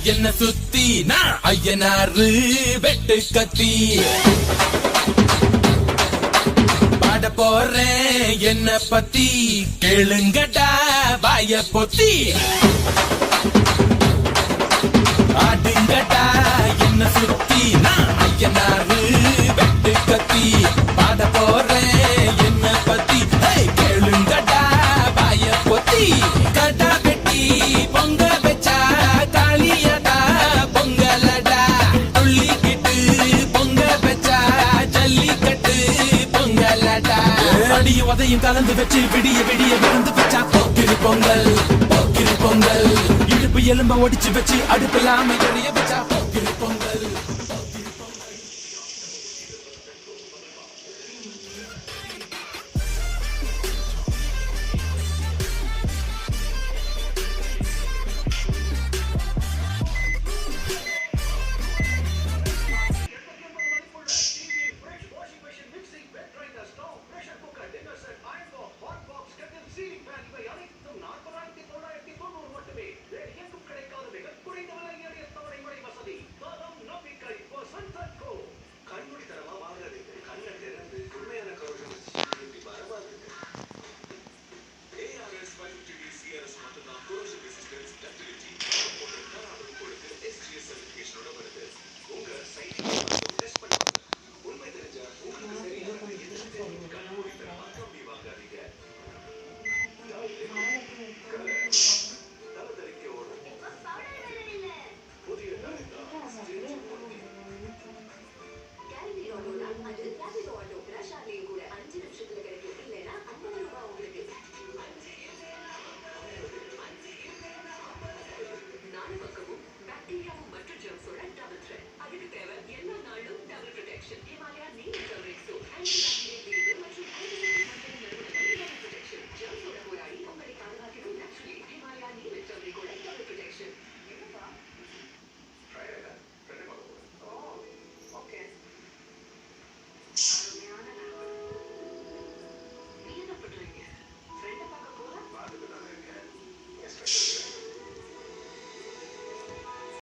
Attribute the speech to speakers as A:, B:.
A: என்ன சுத்தி நான் ஐயனாரு வெட்டு கத்தி பாட போறேன் என்ன பத்தி கேளுங்கடா வாய பொத்தி ஆடுங்கடா என்ன சுத்தி நான் ஐயனாரு வெட்டு கத்தி பாட போறேன் என்ன பத்தி கேளுங்கடா வாய பொத்தி கடா வெட்டி பொங்க வச்சா காளியடா பொங்கலடா துள்ளிக்கிட்டு பொங்க வச்சா ஜல்லிக்கட்டு பொங்கலடா அடிய உதையும் கலந்து வச்சு விடிய விடிய விழுந்து வச்சா போக்கிரி பொங்கல் இடுப்பு எலும்ப ஒடிச்சு வச்சு அடுப்பில்லாம எறிய